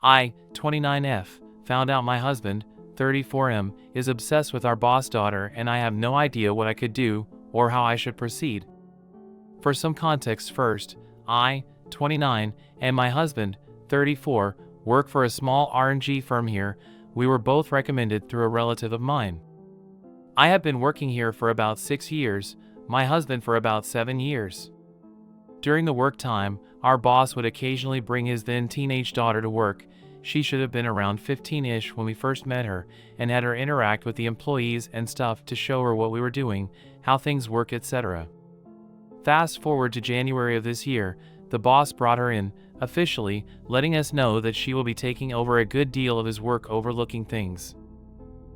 I, 29F, found out my husband, 34M, is obsessed with our boss daughter and I have no idea what I could do or how I should proceed. For some context first, I, 29, and my husband, 34, work for a small R&G firm here. We were both recommended through a relative of mine. I have been working here for about 6 years, my husband for about 7 years. During the work time, our boss would occasionally bring his then teenage daughter to work. She should have been around 15-ish when we first met her, and had her interact with the employees and stuff to show her what we were doing, how things work, etc. Fast forward to January of this year, the boss brought her in, officially, letting us know that she will be taking over a good deal of his work overlooking things.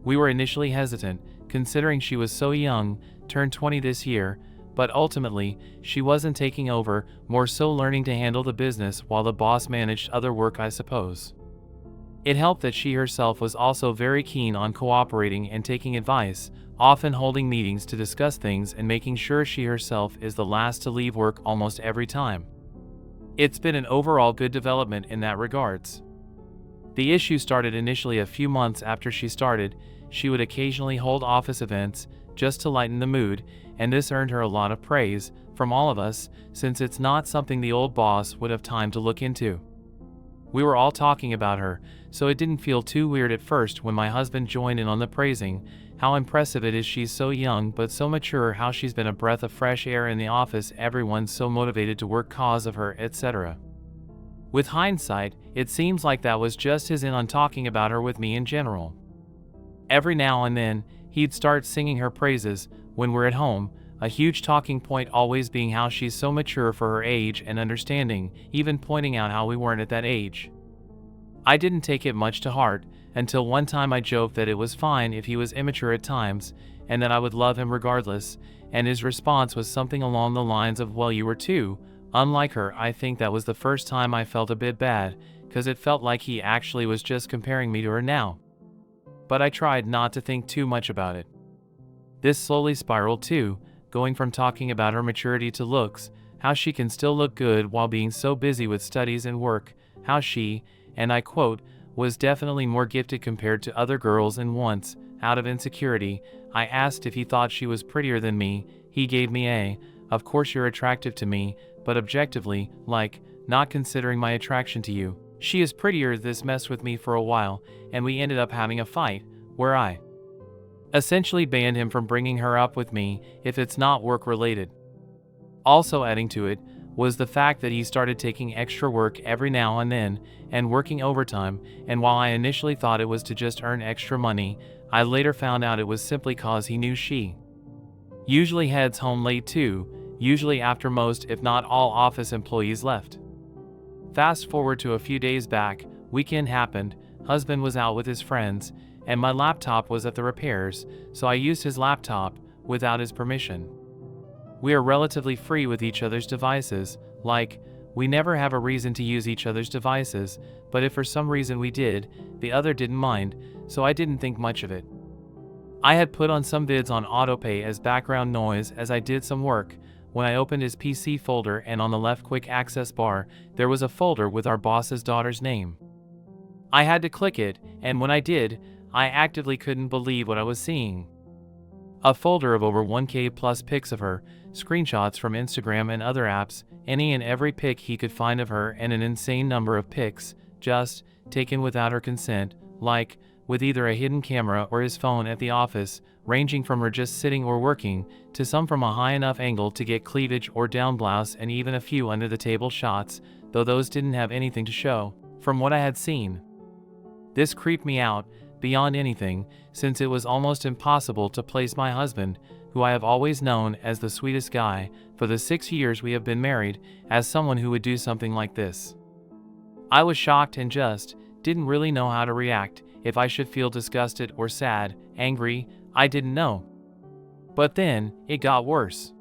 We were initially hesitant, considering she was so young, turned 20 this year, but ultimately, she wasn't taking over, more so learning to handle the business while the boss managed other work, I suppose. It helped that she herself was also very keen on cooperating and taking advice, often holding meetings to discuss things and making sure she herself is the last to leave work almost every time. It's been an overall good development in that regards. The issue started initially a few months after she started. She would occasionally hold office events just to lighten the mood, and this earned her a lot of praise from all of us, since it's not something the old boss would have time to look into. We were all talking about her, so it didn't feel too weird at first when my husband joined in on the praising, how impressive it is she's so young but so mature, how she's been a breath of fresh air in the office, everyone's so motivated to work cause of her, etc. With hindsight, it seems like that was just his in on talking about her with me in general. Every now and then, he'd start singing her praises when we're at home, a huge talking point always being how she's so mature for her age and understanding, even pointing out how we weren't at that age. I didn't take it much to heart, until one time I joked that it was fine if he was immature at times, and that I would love him regardless, and his response was something along the lines of, "Well, you were too." Unlike her, I think that was the first time I felt a bit bad, cause it felt like he actually was just comparing me to her now. But I tried not to think too much about it. This slowly spiraled too, going from talking about her maturity to looks, how she can still look good while being so busy with studies and work, how she, and I quote, was definitely more gifted compared to other girls, and once, out of insecurity, I asked if he thought she was prettier than me. He gave me a, "Of course you're attractive to me, but objectively, like, not considering my attraction to you, she is prettier." This messed with me for a while, and we ended up having a fight, where I essentially banned him from bringing her up with me if it's not work related. Also adding to it was the fact that he started taking extra work every now and then and working overtime, and while I initially thought it was to just earn extra money, I later found out it was simply cause he knew she usually heads home late too, usually after most if not all office employees left. Fast forward to a few days back, weekend happened, husband was out with his friends, and my laptop was at the repairs, so I used his laptop without his permission. We are relatively free with each other's devices, like, we never have a reason to use each other's devices, but if for some reason we did, the other didn't mind, so I didn't think much of it. I had put on some vids on autopay as background noise as I did some work. When I opened his PC folder, and on the left quick access bar, there was a folder with our boss's daughter's name. I had to click it, and when I did, I actively couldn't believe what I was seeing. A folder of over 1K plus pics of her, screenshots from Instagram and other apps, any and every pic he could find of her, and an insane number of pics, just, taken without her consent, like, with either a hidden camera or his phone at the office, ranging from her just sitting or working, to some from a high enough angle to get cleavage or down blouse, and even a few under the table shots, though those didn't have anything to show, from what I had seen. This creeped me out, beyond anything, since it was almost impossible to place my husband, who I have always known as the sweetest guy, for the 6 years we have been married, as someone who would do something like this. I was shocked and just didn't really know how to react, if I should feel disgusted or sad, angry, I didn't know. But then, it got worse.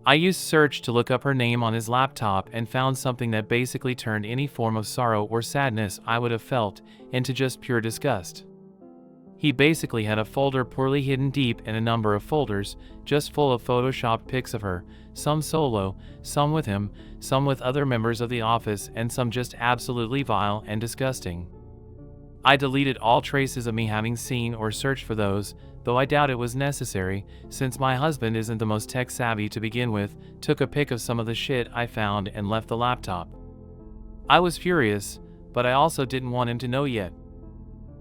I used search to look up her name on his laptop and found something that basically turned any form of sorrow or sadness I would have felt into just pure disgust. He basically had a folder poorly hidden deep in a number of folders, just full of photoshopped pics of her, some solo, some with him, some with other members of the office, and some just absolutely vile and disgusting. I deleted all traces of me having seen or searched for those, though I doubt it was necessary, since my husband isn't the most tech savvy to begin with, took a pic of some of the shit I found and left the laptop. I was furious, but I also didn't want him to know yet.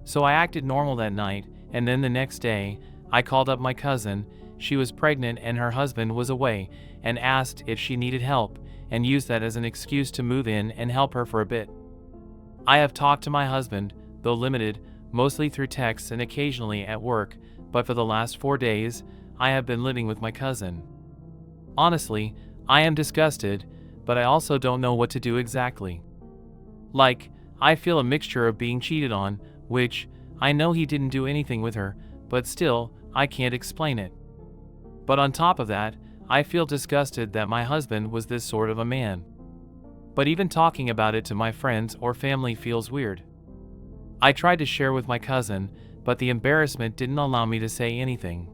So I acted normal that night, and then the next day, I called up my cousin. She was pregnant and her husband was away, and asked if she needed help, and used that as an excuse to move in and help her for a bit. I have talked to my husband, though limited, mostly through texts and occasionally at work, but for the last 4 days, I have been living with my cousin. Honestly, I am disgusted, but I also don't know what to do exactly. Like, I feel a mixture of being cheated on, which, I know he didn't do anything with her, but still, I can't explain it. But on top of that, I feel disgusted that my husband was this sort of a man. But even talking about it to my friends or family feels weird. I tried to share with my cousin, but the embarrassment didn't allow me to say anything.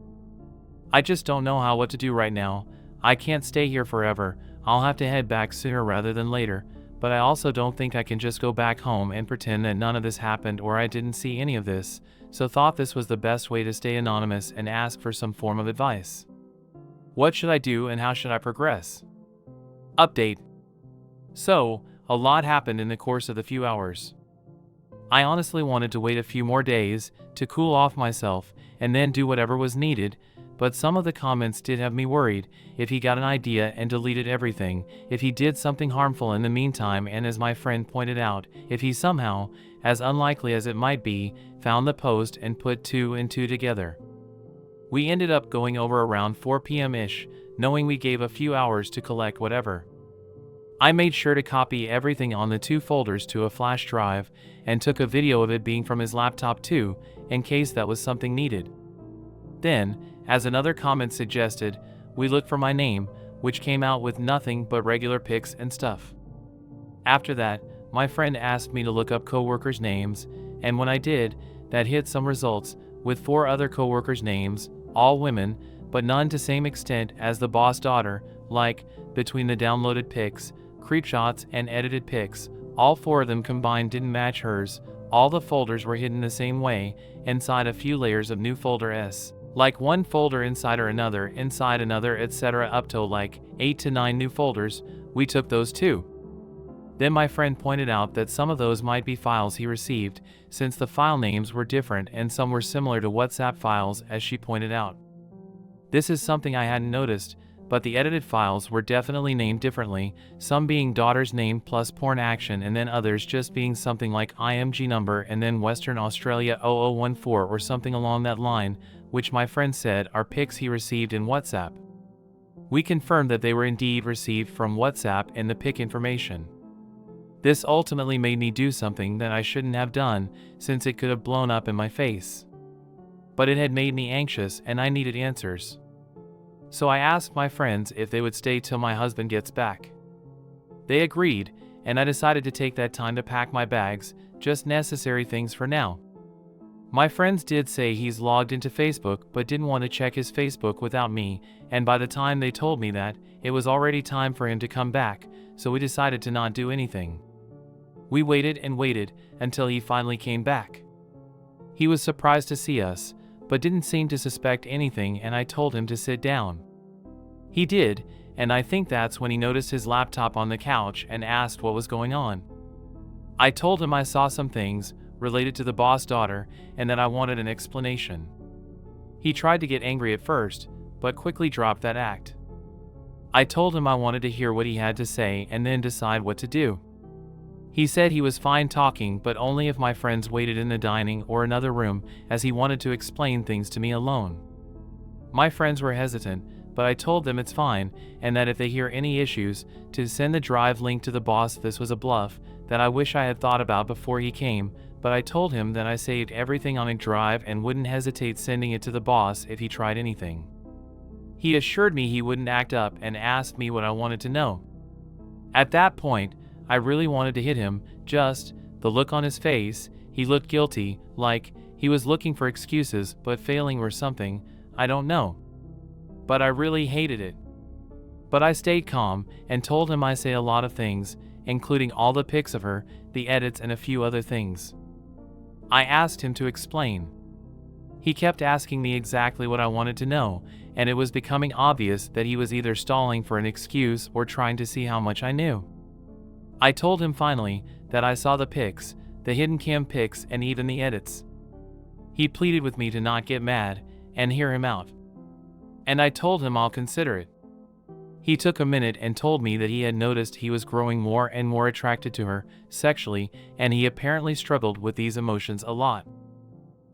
I just don't know what to do right now. I can't stay here forever. I'll have to head back sooner rather than later, but I also don't think I can just go back home and pretend that none of this happened or I didn't see any of this, so thought this was the best way to stay anonymous and ask for some form of advice. What should I do and how should I progress? Update. So, a lot happened in the course of the few hours. I honestly wanted to wait a few more days to cool off myself and then do whatever was needed, but some of the comments did have me worried. If he got an idea and deleted everything, if he did something harmful in the meantime, and as my friend pointed out, if he somehow, as unlikely as it might be, found the post and put 2 and 2 together. We ended up going over around 4 p.m.-ish, knowing we gave a few hours to collect whatever. I made sure to copy everything on the 2 folders to a flash drive, and took a video of it being from his laptop too, in case that was something needed. Then, as another comment suggested, we looked for my name, which came out with nothing but regular pics and stuff. After that, my friend asked me to look up coworkers' names, and when I did, that hit some results, with 4 other coworkers' names, all women, but none to same extent as the boss daughter, like, between the downloaded pics, creepshots and edited pics, all 4 of them combined didn't match hers. All the folders were hidden the same way, inside a few layers of new folder S. Like one folder inside another, etc. up to like 8 to 9 new folders. We took those too. Then my friend pointed out that some of those might be files he received, since the file names were different and some were similar to WhatsApp files, as she pointed out. This is something I hadn't noticed, but the edited files were definitely named differently, some being daughter's name plus porn action and then others just being something like IMG number and then Western Australia 0014 or something along that line, which my friend said are pics he received in WhatsApp. We confirmed that they were indeed received from WhatsApp and the pic information. This ultimately made me do something that I shouldn't have done, since it could have blown up in my face. But it had made me anxious and I needed answers. So I asked my friends if they would stay till my husband gets back. They agreed, and I decided to take that time to pack my bags, just necessary things for now. My friends did say he's logged into Facebook but didn't want to check his Facebook without me, and by the time they told me that, it was already time for him to come back, so we decided to not do anything. We waited and waited until he finally came back. He was surprised to see us, but didn't seem to suspect anything, and I told him to sit down. He did, and I think that's when he noticed his laptop on the couch and asked what was going on. I told him I saw some things related to the boss daughter and that I wanted an explanation. He tried to get angry at first, but quickly dropped that act. I told him I wanted to hear what he had to say and then decide what to do. He said he was fine talking, but only if my friends waited in the dining or another room, as he wanted to explain things to me alone. My friends were hesitant, but I told them it's fine, and that if they hear any issues, to send the drive link to the boss. This was a bluff that I wish I had thought about before he came, but I told him that I saved everything on a drive and wouldn't hesitate sending it to the boss if he tried anything. He assured me he wouldn't act up and asked me what I wanted to know. At that point, I really wanted to hit him, just the look on his face. He looked guilty, like he was looking for excuses but failing or something, I don't know. But I really hated it. But I stayed calm and told him I say a lot of things, including all the pics of her, the edits and a few other things. I asked him to explain. He kept asking me exactly what I wanted to know, and it was becoming obvious that he was either stalling for an excuse or trying to see how much I knew. I told him finally that I saw the pics, the hidden cam pics and even the edits. He pleaded with me to not get mad and hear him out. And I told him I'll consider it. He took a minute and told me that he had noticed he was growing more and more attracted to her sexually, and he apparently struggled with these emotions a lot.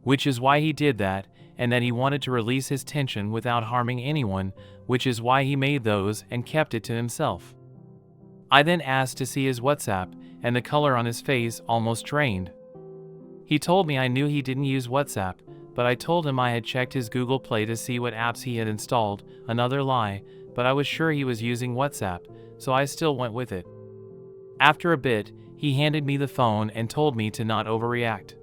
Which is why he did that, and that he wanted to release his tension without harming anyone, which is why he made those and kept it to himself. I then asked to see his WhatsApp, and the color on his face almost drained. He told me I knew he didn't use WhatsApp, but I told him I had checked his Google Play to see what apps he had installed, another lie, but I was sure he was using WhatsApp, so I still went with it. After a bit, he handed me the phone and told me to not overreact.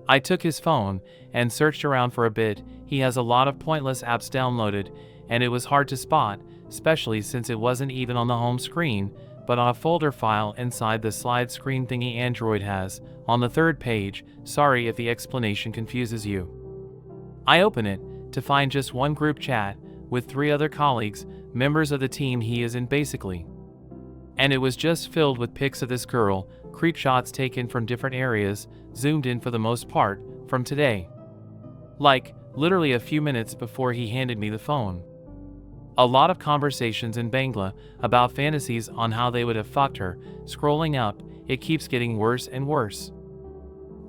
I took his phone and searched around for a bit. He has a lot of pointless apps downloaded, and it was hard to spot, especially since it wasn't even on the home screen, but on a folder file inside the slide screen thingy Android has, on the third page. Sorry if the explanation confuses you. I open it to find just one group chat with 3 other colleagues, members of the team he is in basically. And it was just filled with pics of this girl, creep shots taken from different areas, zoomed in for the most part, from today. Like, literally a few minutes before he handed me the phone. A lot of conversations in Bangla about fantasies on how they would have fucked her. Scrolling up, it keeps getting worse and worse.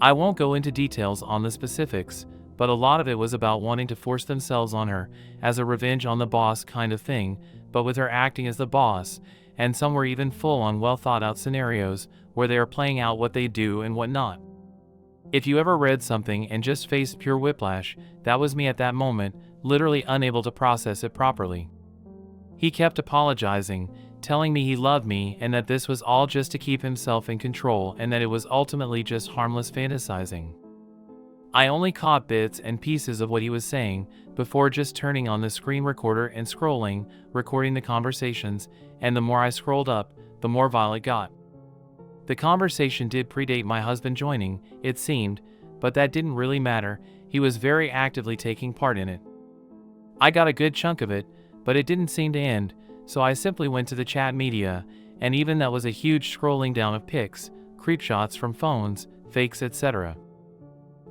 I won't go into details on the specifics, but a lot of it was about wanting to force themselves on her as a revenge on the boss kind of thing, but with her acting as the boss, and some were even full on well thought out scenarios where they are playing out what they do and what not. If you ever read something and just faced pure whiplash, that was me at that moment, literally unable to process it properly. He kept apologizing, telling me he loved me and that this was all just to keep himself in control and that it was ultimately just harmless fantasizing. I only caught bits and pieces of what he was saying before just turning on the screen recorder and scrolling, recording the conversations, and the more I scrolled up, the more vile it got. The conversation did predate my husband joining, it seemed, but that didn't really matter. He was very actively taking part in it. I got a good chunk of it, but it didn't seem to end, so I simply went to the chat media, and even that was a huge scrolling down of pics, creep shots from phones, fakes, etc.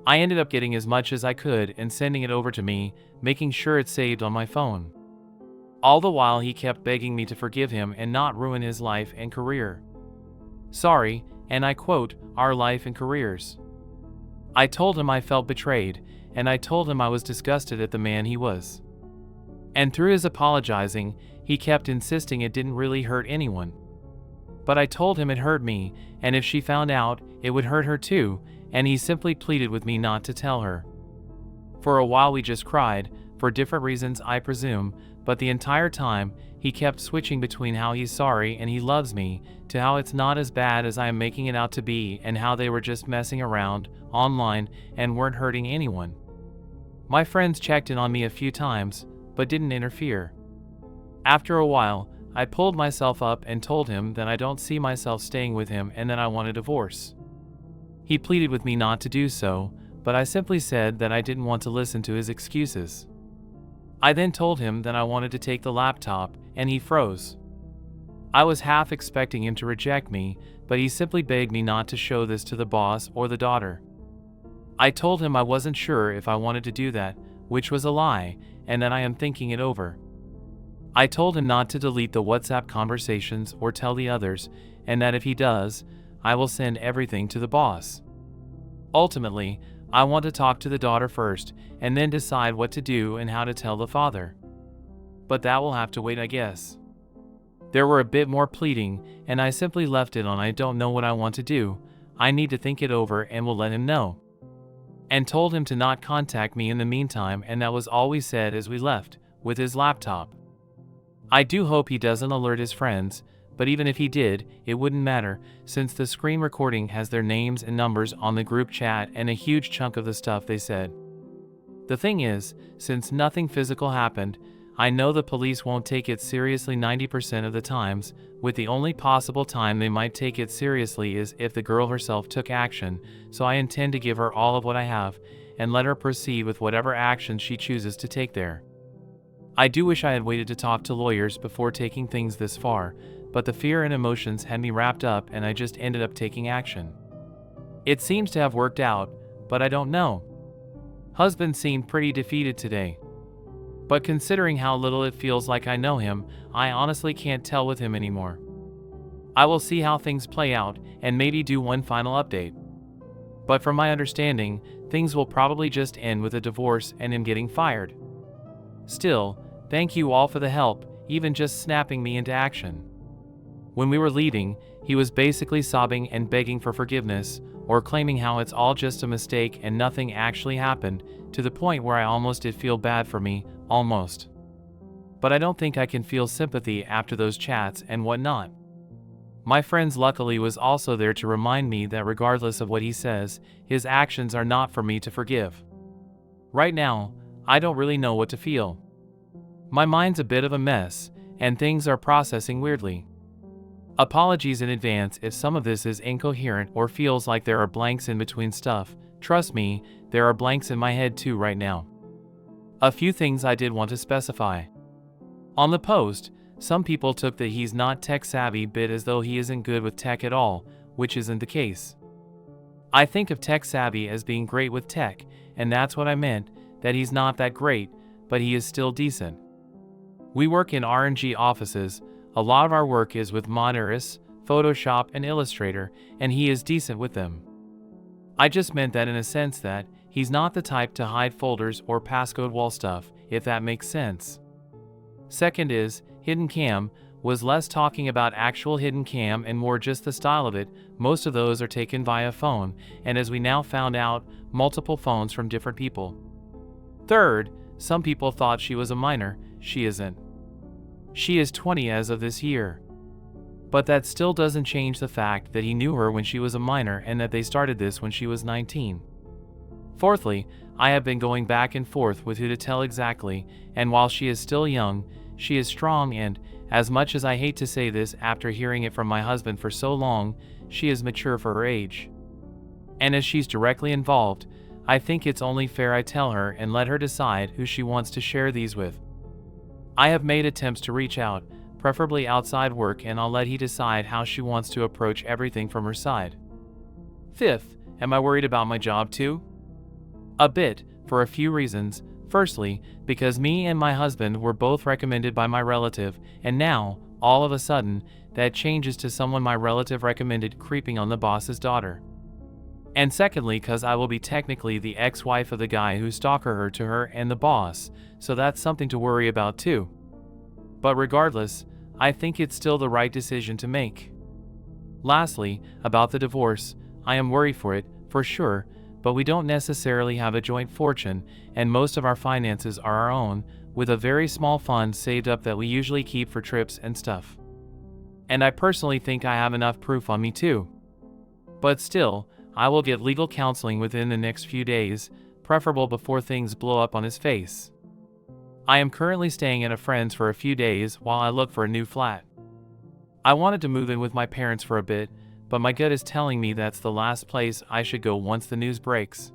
I ended up getting as much as I could and sending it over to me, making sure it's saved on my phone. All the while he kept begging me to forgive him and not ruin his life and career. Sorry, and I quote, our life and careers. I told him I felt betrayed, and I told him I was disgusted at the man he was. And through his apologizing, he kept insisting it didn't really hurt anyone. But I told him it hurt me, and if she found out, it would hurt her too, and he simply pleaded with me not to tell her. For a while we just cried, for different reasons I presume, but the entire time, he kept switching between how he's sorry and he loves me, to how it's not as bad as I am making it out to be and how they were just messing around, online, and weren't hurting anyone. My friends checked in on me a few times, but didn't interfere. After a while, I pulled myself up and told him that I don't see myself staying with him and that I want a divorce. He pleaded with me not to do so, but I simply said that I didn't want to listen to his excuses. I then told him that I wanted to take the laptop, and he froze. I was half expecting him to reject me, but he simply begged me not to show this to the boss or the daughter. I told him I wasn't sure if I wanted to do that, which was a lie, and that I am thinking it over. I told him not to delete the WhatsApp conversations or tell the others, and that if he does, I will send everything to the boss. Ultimately, I want to talk to the daughter first, and then decide what to do and how to tell the father. But that will have to wait, I guess. There were a bit more pleading, and I simply left it on I don't know what I want to do, I need to think it over and will let him know. And told him to not contact me in the meantime, and that was all we said as we left, with his laptop. I do hope he doesn't alert his friends, but even if he did, it wouldn't matter, since the screen recording has their names and numbers on the group chat and a huge chunk of the stuff they said. The thing is, since nothing physical happened, I know the police won't take it seriously 90% of the times, with the only possible time they might take it seriously is if the girl herself took action, so I intend to give her all of what I have, and let her proceed with whatever action she chooses to take there. I do wish I had waited to talk to lawyers before taking things this far, but the fear and emotions had me wrapped up and I just ended up taking action. It seems to have worked out, but I don't know. Husband seemed pretty defeated today. But considering how little it feels like I know him, I honestly can't tell with him anymore. I will see how things play out and maybe do one final update. But from my understanding, things will probably just end with a divorce and him getting fired. Still, thank you all for the help, even just snapping me into action. When we were leaving, he was basically sobbing and begging for forgiveness, or claiming how it's all just a mistake and nothing actually happened, to the point where I almost did feel bad for me, almost. But I don't think I can feel sympathy after those chats and whatnot. My friends luckily was also there to remind me that regardless of what he says, his actions are not for me to forgive. Right now, I don't really know what to feel. My mind's a bit of a mess, and things are processing weirdly. Apologies in advance if some of this is incoherent or feels like there are blanks in between stuff. Trust me, there are blanks in my head too right now. A few things I did want to specify. On the post, some people took that he's not tech savvy bit as though he isn't good with tech at all, which isn't the case. I think of tech savvy as being great with tech, and that's what I meant, that he's not that great, but he is still decent. We work in R&G offices. A lot of our work is with Moderis, Photoshop, and Illustrator, and he is decent with them. I just meant that in a sense that he's not the type to hide folders or passcode wall stuff, if that makes sense. Second is, hidden cam, was less talking about actual hidden cam and more just the style of it. Most of those are taken via phone, and as we now found out, multiple phones from different people. Third, some people thought she was a minor. She isn't. She is 20 as of this year. But that still doesn't change the fact that he knew her when she was a minor and that they started this when she was 19. Fourthly, I have been going back and forth with who to tell exactly, and while she is still young, she is strong and, as much as I hate to say this after hearing it from my husband for so long, she is mature for her age. And as she's directly involved, I think it's only fair I tell her and let her decide who she wants to share these with. I have made attempts to reach out, preferably outside work, and I'll let he decide how she wants to approach everything from her side. Fifth, am I worried about my job too? A bit, for a few reasons. Firstly, because me and my husband were both recommended by my relative, and now, all of a sudden, that changes to someone my relative recommended creeping on the boss's daughter. And secondly, because I will be technically the ex-wife of the guy who stalked her to her and the boss, so that's something to worry about too. But regardless, I think it's still the right decision to make. Lastly, about the divorce, I am worried for it, for sure, but we don't necessarily have a joint fortune, and most of our finances are our own, with a very small fund saved up that we usually keep for trips and stuff. And I personally think I have enough proof on me too. But still, I will get legal counseling within the next few days, preferable before things blow up on his face. I am currently staying at a friend's for a few days while I look for a new flat. I wanted to move in with my parents for a bit, but my gut is telling me that's the last place I should go once the news breaks.